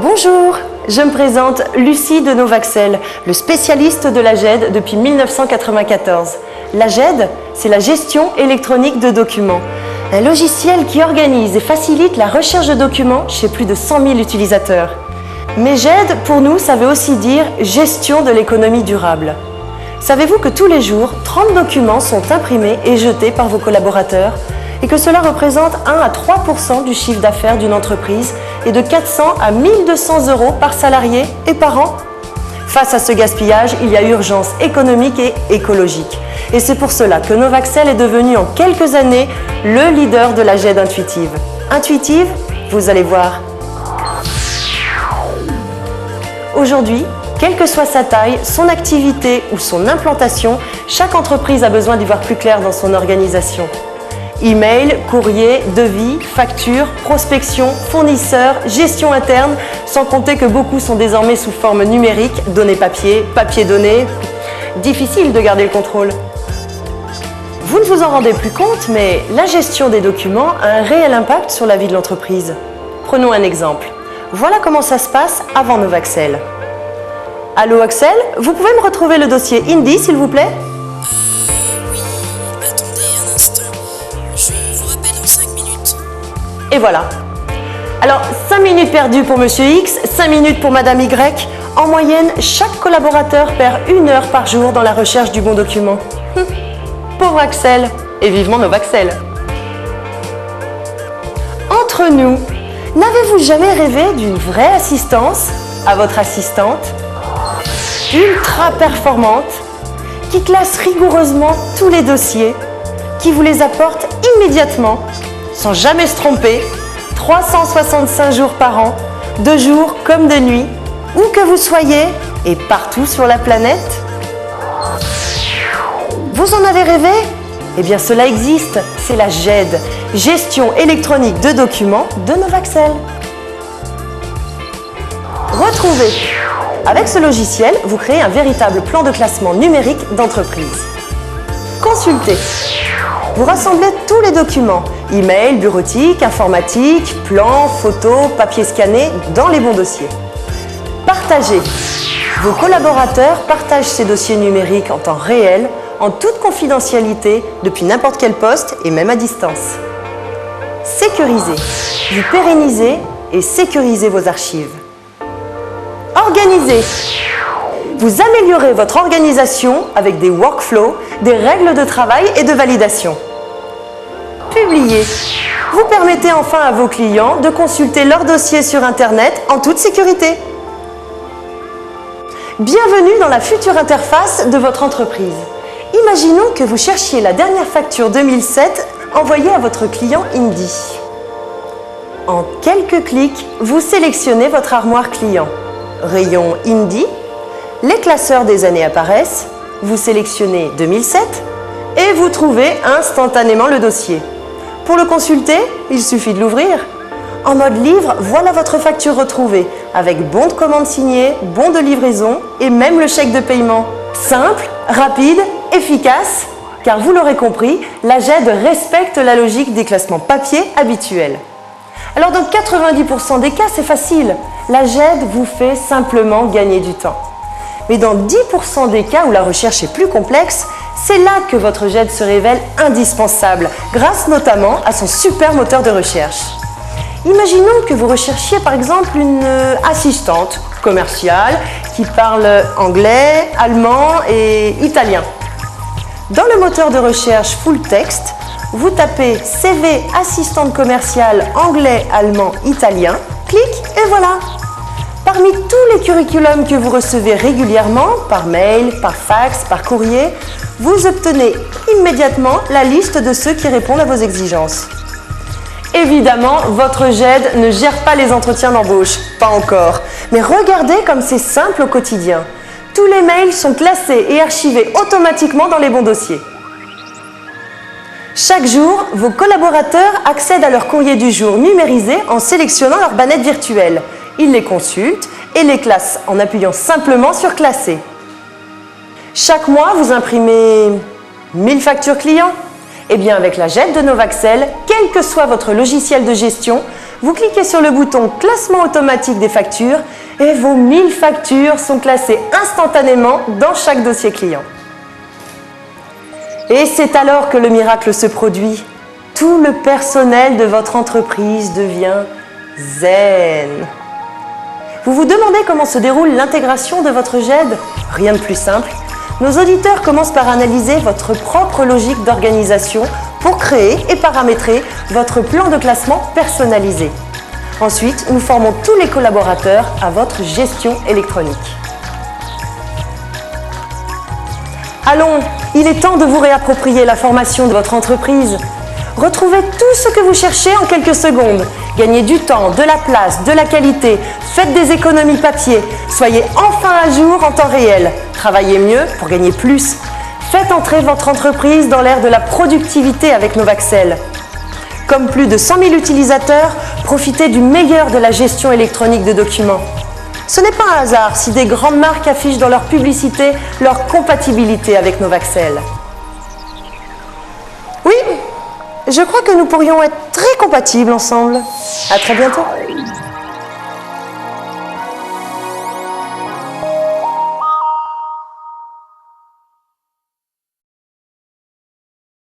Bonjour, je me présente Lucie de Novaxel, le spécialiste de la GED depuis 1994. La GED, c'est la gestion électronique de documents. Un logiciel qui organise et facilite la recherche de documents chez plus de 100 000 utilisateurs. Mais GED, pour nous, ça veut aussi dire gestion de l'économie durable. Savez-vous que tous les jours, 30 documents sont imprimés et jetés par vos collaborateurs et que cela représente 1 à 3% du chiffre d'affaires d'une entreprise et de 400 à 1200 euros par salarié et par an? Face à ce gaspillage, il y a urgence économique et écologique. Et c'est pour cela que Novaxel est devenu en quelques années le leader de la GED intuitive. Intuitive, vous allez voir. Aujourd'hui, quelle que soit sa taille, son activité ou son implantation, chaque entreprise a besoin d'y voir plus clair dans son organisation. Email, courrier, devis, factures, prospection, fournisseurs, gestion interne, sans compter que beaucoup sont désormais sous forme numérique, données papier, papier données. Difficile de garder le contrôle. Vous ne vous en rendez plus compte, mais la gestion des documents a un réel impact sur la vie de l'entreprise. Prenons un exemple. Voilà comment ça se passe avant Novaxel. Allô Axel, vous pouvez me retrouver le dossier Indy s'il vous plaît? Oui, attendez un instant. Je vous rappelle dans 5 minutes. Et voilà. Alors, 5 minutes perdues pour Monsieur X, 5 minutes pour Madame Y. En moyenne, chaque collaborateur perd 1 heure par jour dans la recherche du bon document. Pauvre Axel, et vivement Novaxel. Entre nous, n'avez-vous jamais rêvé d'une vraie assistance à votre assistante? Ultra performante, qui classe rigoureusement tous les dossiers, qui vous les apporte immédiatement, sans jamais se tromper, 365 jours par an, de jour comme de nuit, où que vous soyez et partout sur la planète. Vous en avez rêvé? Eh bien cela existe, c'est la GED, Gestion électronique de documents de Novaxel. Retrouvez. Avec ce logiciel, vous créez un véritable plan de classement numérique d'entreprise. Consultez. Vous rassemblez tous les documents, email, bureautique, informatique, plans, photos, papier scanné dans les bons dossiers. Partagez. Vos collaborateurs partagent ces dossiers numériques en temps réel, en toute confidentialité, depuis n'importe quel poste et même à distance. Sécurisez. Vous pérennisez et sécurisez vos archives. Organisez. Vous améliorez votre organisation avec des workflows, des règles de travail et de validation. Publiez. Vous permettez enfin à vos clients de consulter leurs dossiers sur Internet en toute sécurité. Bienvenue dans la future interface de votre entreprise. Imaginons que vous cherchiez la dernière facture 2007 envoyée à votre client Indy. En quelques clics, vous sélectionnez votre armoire client. Rayon Indy, les classeurs des années apparaissent, vous sélectionnez 2007 et vous trouvez instantanément le dossier. Pour le consulter, il suffit de l'ouvrir. En mode livre, voilà votre facture retrouvée avec bon de commande signé, bon de livraison et même le chèque de paiement. Simple, rapide, efficace, car vous l'aurez compris, la GED respecte la logique des classements papier habituels. Alors dans 90% des cas, c'est facile. La GED vous fait simplement gagner du temps. Mais dans 10% des cas où la recherche est plus complexe, c'est là que votre GED se révèle indispensable, grâce notamment à son super moteur de recherche. Imaginons que vous recherchiez par exemple une assistante commerciale qui parle anglais, allemand et italien. Dans le moteur de recherche full text, vous tapez CV assistante commerciale anglais, allemand, italien, clic et voilà. Parmi tous les curriculums que vous recevez régulièrement, par mail, par fax, par courrier, vous obtenez immédiatement la liste de ceux qui répondent à vos exigences. Évidemment, votre GED ne gère pas les entretiens d'embauche, pas encore. Mais regardez comme c'est simple au quotidien. Tous les mails sont classés et archivés automatiquement dans les bons dossiers. Chaque jour, vos collaborateurs accèdent à leur courrier du jour numérisé en sélectionnant leur bannette virtuelle. Ils les consultent et les classent en appuyant simplement sur « Classer ». Chaque mois, vous imprimez 1000 factures clients. Eh bien, avec la GED de Novaxel, quel que soit votre logiciel de gestion, Vous cliquez sur le bouton « Classement automatique des factures » et vos 1000 factures sont classées instantanément dans chaque dossier client. Et c'est alors que le miracle se produit. Tout le personnel de votre entreprise devient zen. Vous vous demandez comment se déroule l'intégration de votre GED? Rien de plus simple. Nos auditeurs commencent par analyser votre propre logique d'organisation pour créer et paramétrer votre plan de classement personnalisé. Ensuite, nous formons tous les collaborateurs à votre gestion électronique. Allons, il est temps de vous réapproprier la formation de votre entreprise. Retrouvez tout ce que vous cherchez en quelques secondes. Gagnez du temps, de la place, de la qualité. Faites des économies papier. Soyez enfin à jour en temps réel. Travaillez mieux pour gagner plus. Faites entrer votre entreprise dans l'ère de la productivité avec Novaxel. Comme plus de 100 000 utilisateurs, profitez du meilleur de la gestion électronique de documents. Ce n'est pas un hasard si des grandes marques affichent dans leur publicité leur compatibilité avec Novaxel. Oui, je crois que nous pourrions être très compatibles ensemble. À très bientôt.